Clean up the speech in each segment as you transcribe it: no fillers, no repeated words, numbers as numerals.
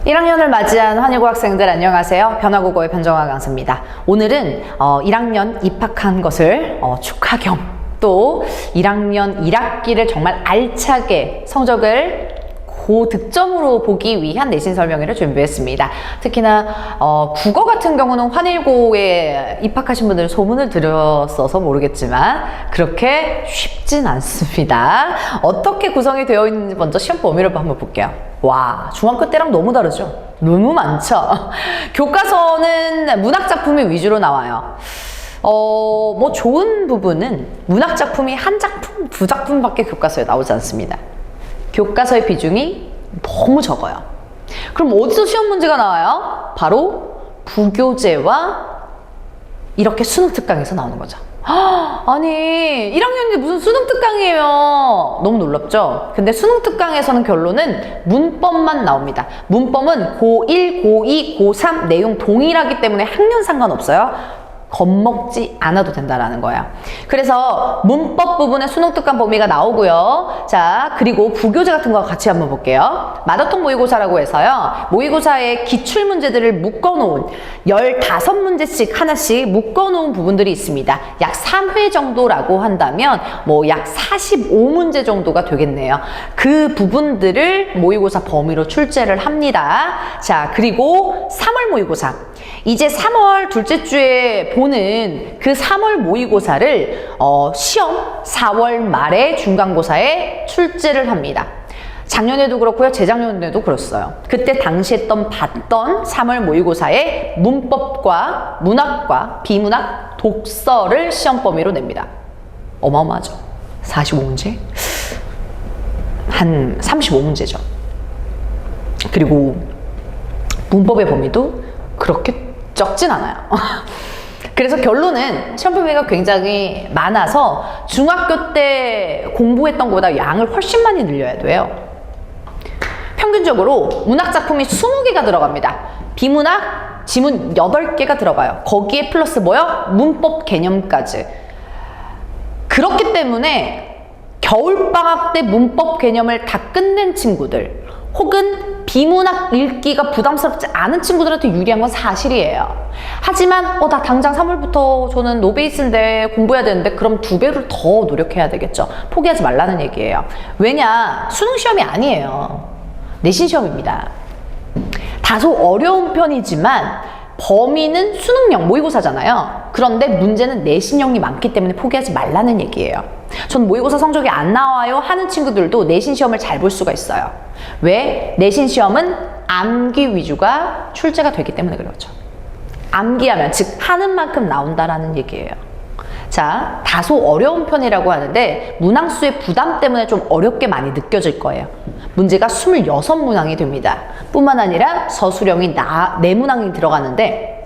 1학년을 맞이한 환희고 학생들 안녕하세요. 변화국어의 변정아 강사입니다. 오늘은 1학년 입학한 것을 축하 겸 또 1학년 1학기를 정말 알차게 성적을 고득점으로 보기 위한 내신 설명회를 준비했습니다. 특히나 국어 같은 경우는 환일고에 입학하신 분들은 소문을 들었어서 모르겠지만 그렇게 쉽진 않습니다. 어떻게 구성이 되어 있는지 먼저 시험 범위를 한번 볼게요. 와, 중학교 때랑 너무 다르죠? 너무 많죠? 교과서는 문학작품이 위주로 나와요. 뭐 좋은 부분은 문학작품이 한 작품, 두 작품밖에 교과서에 나오지 않습니다. 교과서의 비중이 너무 적어요. 그럼 어디서 시험 문제가 나와요? 바로 부교재와 이렇게 수능 특강에서 나오는 거죠. 아니 1학년인데 무슨 수능 특강이에요. 너무 놀랍죠? 근데 수능 특강에서는 결론은 문법만 나옵니다. 문법은 고1, 고2, 고3 내용 동일하기 때문에 학년 상관없어요. 겁먹지 않아도 된다라는 거야. 그래서 문법 부분에 수능 특강 범위가 나오고요. 자, 그리고 부교재 같은 거 같이 한번 볼게요. 마더통 모의고사라고 해서요. 모의고사의 기출 문제들을 묶어놓은 15문제씩 하나씩 묶어놓은 부분들이 있습니다. 약 3회 정도라고 한다면 뭐 약 45문제 정도가 되겠네요. 그 부분들을 모의고사 범위로 출제를 합니다. 자, 그리고 3월 모의고사. 이제 3월 둘째 주에 보는 그 3월 모의고사를 시험 4월 말에 중간고사에 출제를 합니다. 작년에도 그렇고요. 재작년에도 그랬어요. 그때 당시 봤던 3월 모의고사의 문법과 문학과 비문학 독서를 시험 범위로 냅니다. 어마어마하죠. 45문제? 한 35문제죠. 그리고 문법의 범위도 그렇게 적진 않아요. 그래서 결론은 시험 범위가 굉장히 많아서 중학교 때 공부했던 것보다 양을 훨씬 많이 늘려야 돼요. 평균적으로 문학 작품이 20개가 들어갑니다. 비문학, 지문 8개가 들어가요. 거기에 플러스 뭐요? 문법 개념까지. 그렇기 때문에 겨울방학 때 문법 개념을 다 끝낸 친구들 혹은 비문학 읽기가 부담스럽지 않은 친구들한테 유리한 건 사실이에요. 하지만 나 당장 3월부터 저는 노베이스인데 공부해야 되는데 그럼 2배로 더 노력해야 되겠죠. 포기하지 말라는 얘기예요. 왜냐? 수능 시험이 아니에요. 내신 시험입니다. 다소 어려운 편이지만 범위는 수능형 모의고사잖아요. 그런데 문제는 내신형이 많기 때문에 포기하지 말라는 얘기예요. 전 모의고사 성적이 안 나와요 하는 친구들도 내신 시험을 잘 볼 수가 있어요. 왜? 내신 시험은 암기 위주가 출제가 되기 때문에 그렇죠. 암기하면 즉 하는 만큼 나온다라는 얘기예요. 자, 다소 어려운 편이라고 하는데 문항수의 부담 때문에 좀 어렵게 많이 느껴질 거예요. 문제가 26문항이 됩니다. 뿐만 아니라 서술형이 4문항이 들어가는데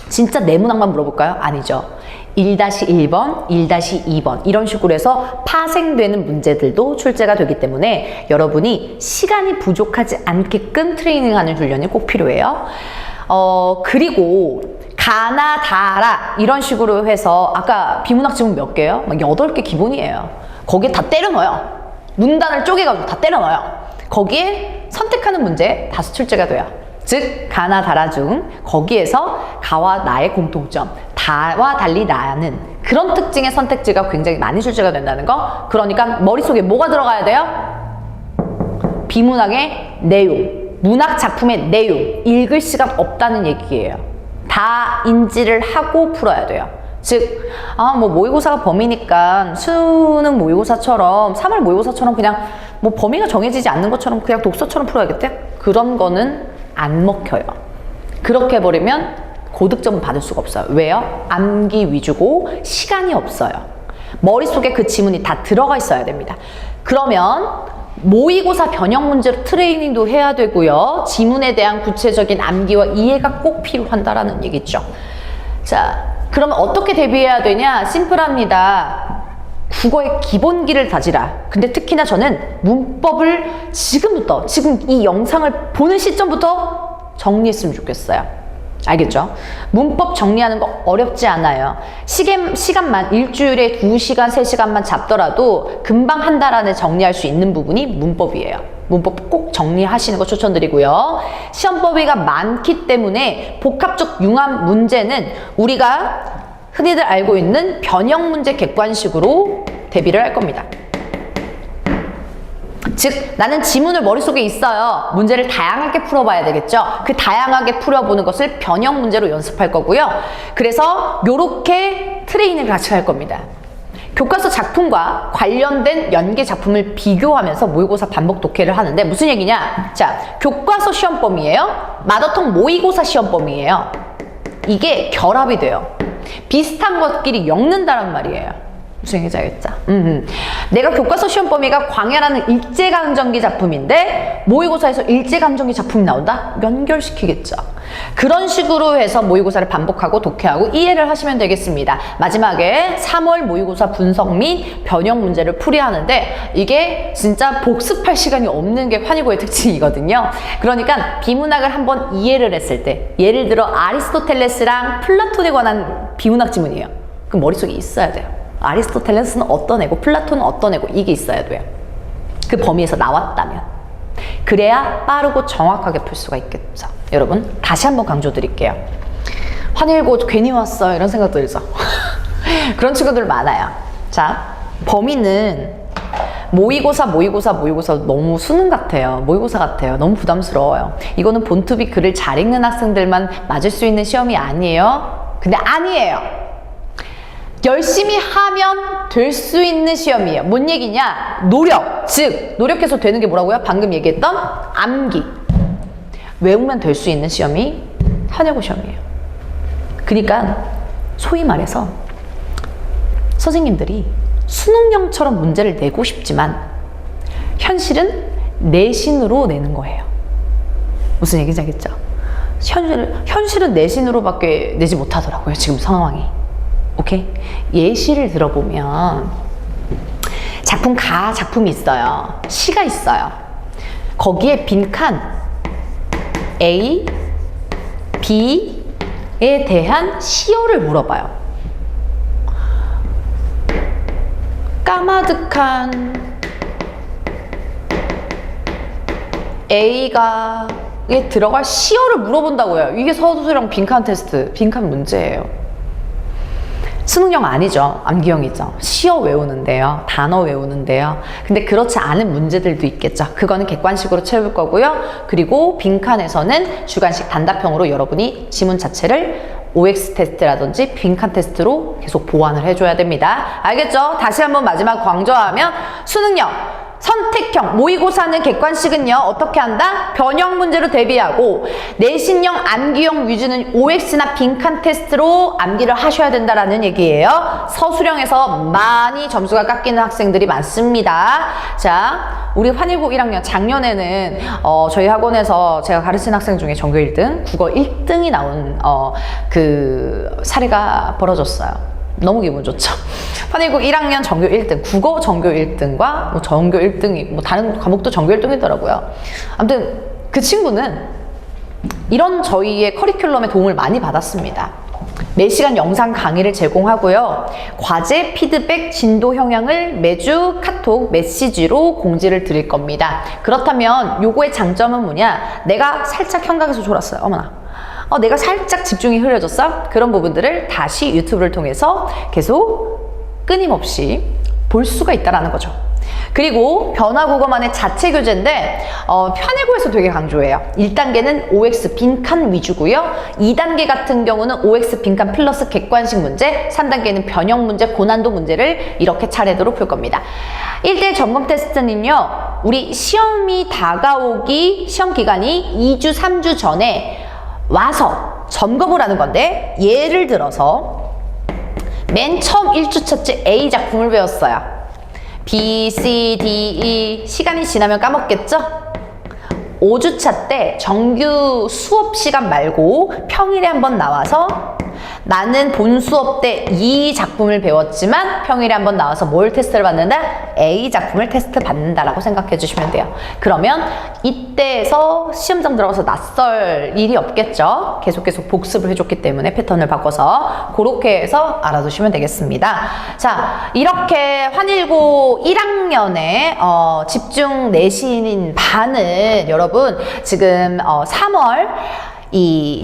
진짜 4문항만 물어볼까요? 아니죠. 1-1번, 1-2번 이런 식으로 해서 파생되는 문제들도 출제가 되기 때문에 여러분이 시간이 부족하지 않게끔 트레이닝하는 훈련이 꼭 필요해요. 그리고 가나 다라 이런 식으로 해서 아까 비문학 지문 몇 개요? 막 8개 기본이에요. 거기에 다 때려 넣어요. 문단을 쪼개가지고 다 때려 넣어요. 거기에 선택하는 문제 다수 출제가 돼요. 즉 가나 다라 중 거기에서 가와 나의 공통점, 다와 달리 나는 그런 특징의 선택지가 굉장히 많이 출제가 된다는 거. 그러니까 머릿속에 뭐가 들어가야 돼요? 비문학의 내용, 문학 작품의 내용, 읽을 시간 없다는 얘기예요. 다 인지를 하고 풀어야 돼요. 즉, 뭐 모의고사가 범위니까 수능 모의고사처럼 3월 모의고사처럼 그냥 뭐 범위가 정해지지 않는 것처럼 그냥 독서처럼 풀어야겠대? 그런 거는 안 먹혀요. 그렇게 해버리면 고득점은 받을 수가 없어요. 왜요? 암기 위주고 시간이 없어요. 머릿속에 그 지문이 다 들어가 있어야 됩니다. 그러면 모의고사 변형 문제로 트레이닝도 해야 되고요. 지문에 대한 구체적인 암기와 이해가 꼭 필요한다라는 얘기죠. 자, 그러면 어떻게 대비해야 되냐? 심플합니다. 국어의 기본기를 다지라. 근데 특히나 저는 문법을 지금 이 영상을 보는 시점부터 정리했으면 좋겠어요. 알겠죠? 문법 정리하는 거 어렵지 않아요. 시간만 일주일에 2시간, 3시간만 잡더라도 금방 한 달 안에 정리할 수 있는 부분이 문법이에요. 문법 꼭 정리하시는 거 추천드리고요. 시험 범위가 많기 때문에 복합적 융합 문제는 우리가 흔히들 알고 있는 변형 문제 객관식으로 대비를 할 겁니다. 즉 나는 지문을 머릿속에 있어요. 문제를 다양하게 풀어봐야 되겠죠. 그 다양하게 풀어보는 것을 변형 문제로 연습할 거고요. 그래서 요렇게 트레이닝을 같이 할 겁니다. 교과서 작품과 관련된 연계 작품을 비교하면서 모의고사 반복 독해를 하는데 무슨 얘기냐? 자, 교과서 시험 범위예요. 마더텅 모의고사 시험 범위예요. 이게 결합이 돼요. 비슷한 것끼리 엮는다란 말이에요. 무슨 얘기인지 알겠죠? 내가 교과서 시험 범위가 광야라는 일제강점기 작품인데 모의고사에서 일제강점기 작품이 나온다? 연결시키겠죠. 그런 식으로 해서 모의고사를 반복하고 독해하고 이해를 하시면 되겠습니다. 마지막에 3월 모의고사 분석 및 변형 문제를 풀이하는데 이게 진짜 복습할 시간이 없는 게 환희고의 특징이거든요. 그러니까 비문학을 한번 이해를 했을 때 예를 들어 아리스토텔레스랑 플라톤에 관한 비문학 지문이에요. 그럼 머릿속에 있어야 돼요. 아리스토텔레스는 어떤 애고 플라톤은 어떤 애고 이게 있어야 돼요. 그 범위에서 나왔다면. 그래야 빠르고 정확하게 풀 수가 있겠죠. 여러분 다시 한번 강조드릴게요. 환일고 괜히 왔어요 이런 생각 들죠. 그런 친구들 많아요. 자, 범위는 모의고사 너무 수능 같아요. 모의고사 같아요. 너무 부담스러워요. 이거는 본투비 글을 잘 읽는 학생들만 맞을 수 있는 시험이 아니에요. 근데 아니에요. 열심히 하면 될 수 있는 시험이에요. 뭔 얘기냐? 노력. 즉 노력해서 되는 게 뭐라고요? 방금 얘기했던 암기. 외우면 될 수 있는 시험이 환일고 시험이에요. 그러니까 소위 말해서 선생님들이 수능형처럼 문제를 내고 싶지만 현실은 내신으로 내는 거예요. 무슨 얘기인지 알겠죠? 현실은 내신으로밖에 내지 못하더라고요. 지금 상황이. 오케이? 예시를 들어보면 작품이 있어요. 시가 있어요. 거기에 빈칸 A, B에 대한 시어를 물어봐요. 까마득한 A가에 들어갈 시어를 물어본다고요. 이게 서술형 빈칸 테스트, 빈칸 문제예요. 수능형 아니죠. 암기형이죠. 시어 외우는데요. 단어 외우는데요. 근데 그렇지 않은 문제들도 있겠죠. 그거는 객관식으로 채울 거고요. 그리고 빈칸에서는 주관식 단답형으로 여러분이 지문 자체를 OX 테스트라든지 빈칸 테스트로 계속 보완을 해줘야 됩니다. 알겠죠? 다시 한번 마지막 강조하면 수능형 선택형, 모의고사는 객관식은요 어떻게 한다? 변형 문제로 대비하고 내신형, 암기형 위주는 OX나 빈칸 테스트로 암기를 하셔야 된다라는 얘기예요. 서술형에서 많이 점수가 깎이는 학생들이 많습니다. 자, 우리 환일고 1학년 작년에는 저희 학원에서 제가 가르친 학생 중에 전교 1등, 국어 1등이 나온 그 사례가 벌어졌어요. 너무 기분 좋죠. 환일고 1학년 전교 1등, 국어 전교 1등과 뭐 전교 1등이, 뭐 다른 과목도 전교 1등이더라고요. 아무튼 그 친구는 이런 저희의 커리큘럼에 도움을 많이 받았습니다. 매시간 영상 강의를 제공하고요. 과제, 피드백, 진도 형향을 매주 카톡, 메시지로 공지를 드릴 겁니다. 그렇다면 요거의 장점은 뭐냐? 내가 살짝 현각에서 졸았어요. 어머나. 내가 살짝 집중이 흐려졌어? 그런 부분들을 다시 유튜브를 통해서 계속 끊임없이 볼 수가 있다는 거죠. 그리고 변화국어만의 자체 교재인데 편의고에서 되게 강조해요. 1단계는 OX 빈칸 위주고요. 2단계 같은 경우는 OX 빈칸 플러스 객관식 문제, 3단계는 변형 문제, 고난도 문제를 이렇게 차례대로 풀 겁니다. 1대1 점검 테스트는요. 우리 시험이 다가오기, 시험 기간이 2주, 3주 전에 와서 점검을 하는 건데 예를 들어서 맨 처음 1주차째 A 작품을 배웠어요. B, C, D, E 시간이 지나면 까먹겠죠? 5주차 때 정규 수업 시간 말고 평일에 한번 나와서 나는 본 수업 때 이 작품을 배웠지만 평일에 한번 나와서 뭘 테스트를 받는다? A 작품을 테스트 받는다라고 생각해 주시면 돼요. 그러면 이때에서 시험장 들어가서 낯설 일이 없겠죠. 계속 복습을 해줬기 때문에 패턴을 바꿔서 그렇게 해서 알아두시면 되겠습니다. 자, 이렇게 환일고 1학년에 집중 내신인 반은 여러분 지금 3월 이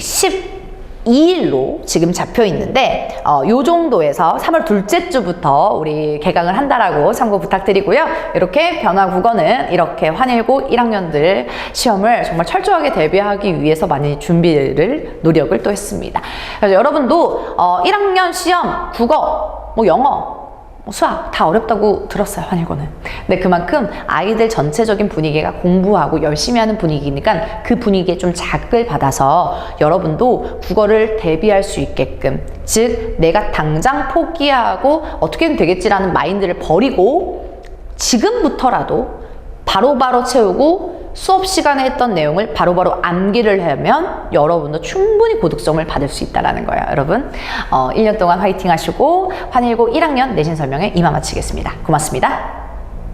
12일로 지금 잡혀 있는데 요 정도에서 3월 둘째 주부터 우리 개강을 한다라고 참고 부탁드리고요. 이렇게 변화 국어는 이렇게 환일고 1학년들 시험을 정말 철저하게 대비하기 위해서 많이 준비를 노력을 또 했습니다. 그래서 여러분도 1학년 시험 국어 뭐 영어 수학 다 어렵다고 들었어요, 환일고는. 근데 그만큼 아이들 전체적인 분위기가 공부하고 열심히 하는 분위기니까 그 분위기에 좀 자극을 받아서 여러분도 국어를 대비할 수 있게끔, 즉 내가 당장 포기하고 어떻게든 되겠지라는 마인드를 버리고 지금부터라도 바로바로 채우고 수업 시간에 했던 내용을 바로바로 암기를 하면 여러분도 충분히 고득점을 받을 수 있다는 거예요. 여러분 1년 동안 화이팅 하시고 환일고 1학년 내신 설명회 이만 마치겠습니다. 고맙습니다.